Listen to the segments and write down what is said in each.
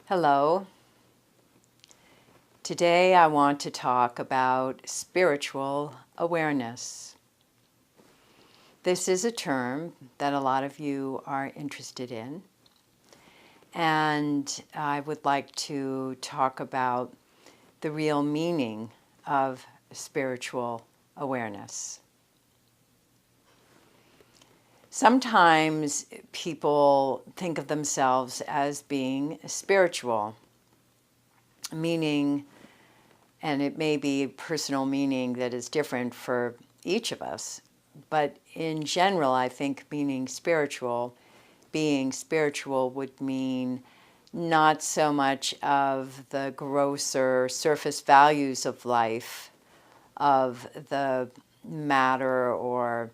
Hello. Today I want to talk about spiritual awareness. This is a term that a lot of you are interested in, and I would like to talk about the real meaning of spiritual awareness. Sometimes people think of themselves as being spiritual, meaning, and it may be a personal meaning that is different for each of us, but in general, I think being spiritual would mean not so much of the grosser surface values of life, of the matter or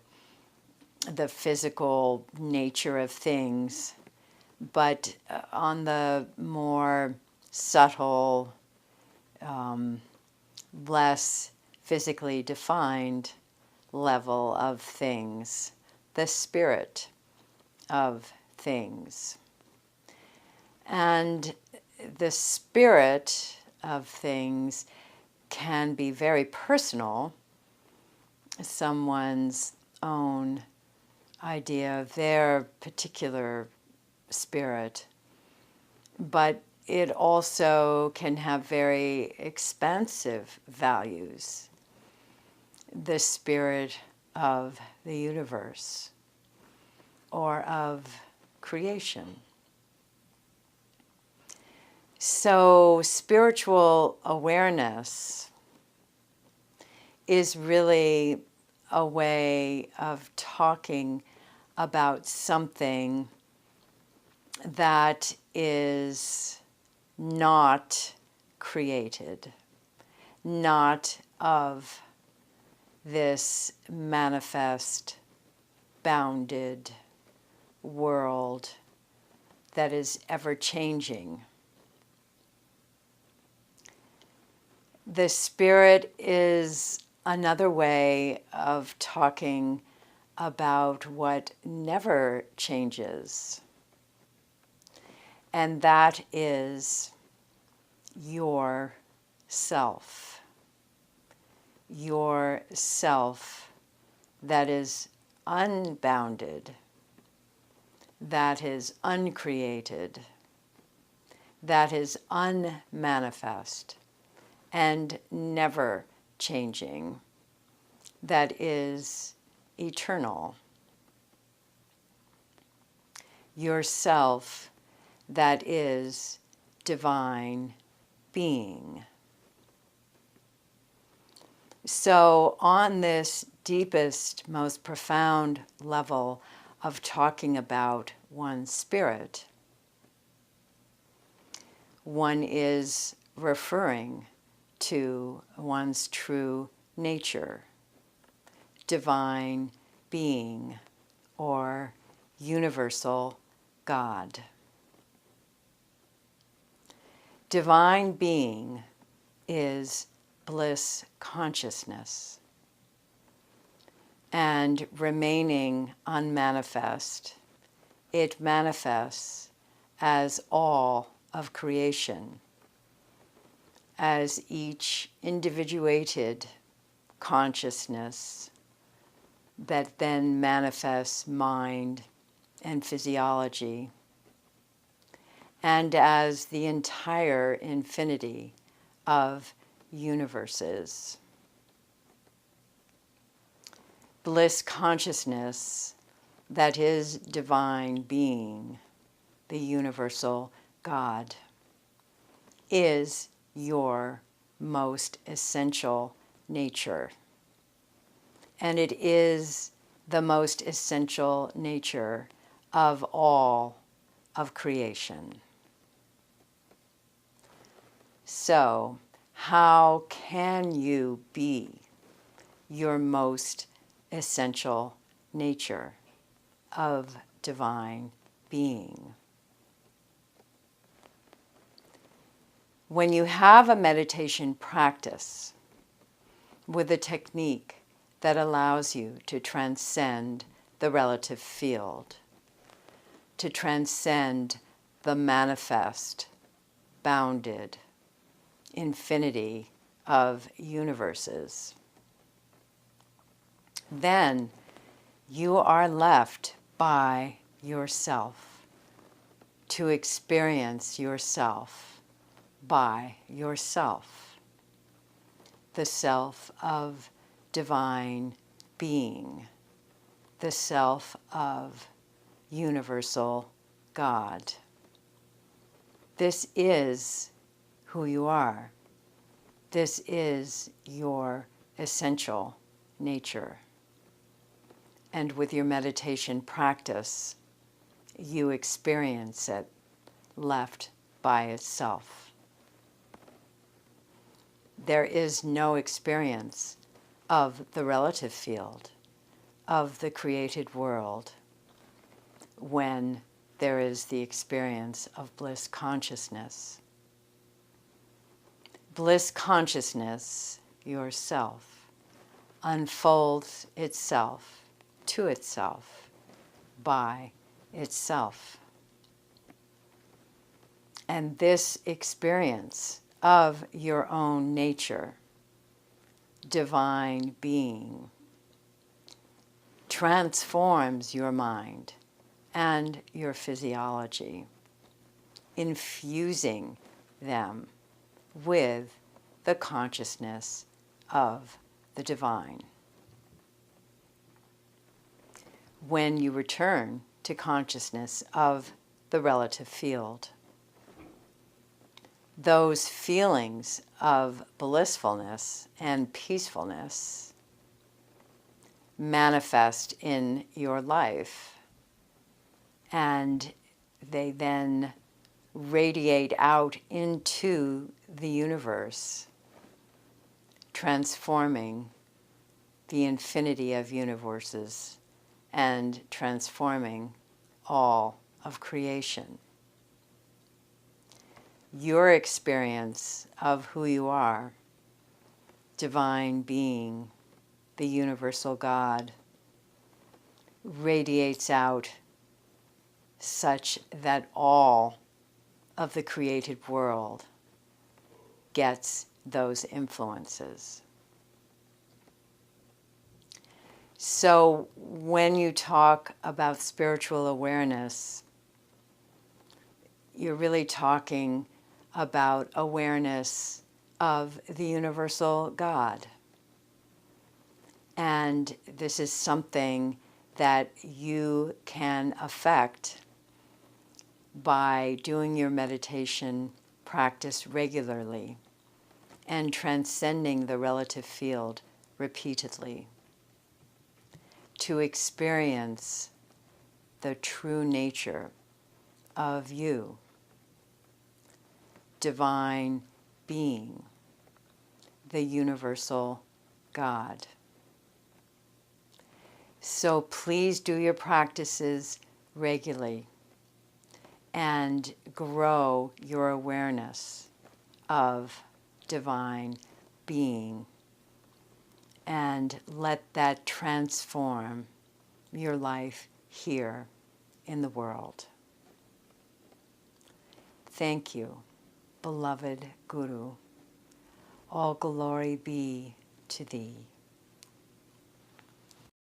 the physical nature of things, but on the more subtle, less physically defined level of things, the spirit of things. And the spirit of things can be very personal, someone's own idea of their particular spirit, but it also can have very expansive values, the spirit of the universe or of creation. So spiritual awareness is really a way of talking about something that is not created, not of this manifest, bounded world that is ever changing. The spirit is another way of talking about what never changes. And that is your self. Your self that is unbounded, that is uncreated, that is unmanifest and never changing, that is eternal. Yourself that is divine being. So on this deepest, most profound level of talking about one's spirit, one is referring to one's true nature, divine being, or universal God. Divine being is bliss consciousness, and remaining unmanifest, it manifests as all of creation, as each individuated consciousness that then manifests mind and physiology, and as the entire infinity of universes. Bliss consciousness, that is divine being, the universal God, is your most essential nature. And it is the most essential nature of all of creation. So, how can you be your most essential nature of divine being? When you have a meditation practice with a technique that allows you to transcend the relative field, to transcend the manifest, unbounded infinity of universes, then you are left by yourself to experience yourself by yourself, the self of divine being, the self of universal God. This is who you are. This is your essential nature. And with your meditation practice, you experience it left by itself. There is no experience of the relative field, of the created world, when there is the experience of bliss consciousness. Bliss consciousness, yourself, unfolds itself to itself by itself. And this experience of your own nature, divine being, transforms your mind and your physiology, infusing them with the consciousness of the divine. When you return to consciousness of the relative field, those feelings of blissfulness and peacefulness manifest in your life, and they then radiate out into the universe, transforming the infinity of universes and transforming all of creation. Your experience of who you are, divine being, the universal God, radiates out such that all of the created world gets those influences. So when you talk about spiritual awareness, you're really talking about awareness of the universal God. And this is something that you can affect by doing your meditation practice regularly and transcending the relative field repeatedly to experience the true nature of you, divine being, the universal God. So please do your practices regularly and grow your awareness of divine being, and let that transform your life here in the world. Thank you, beloved Guru. All glory be to thee.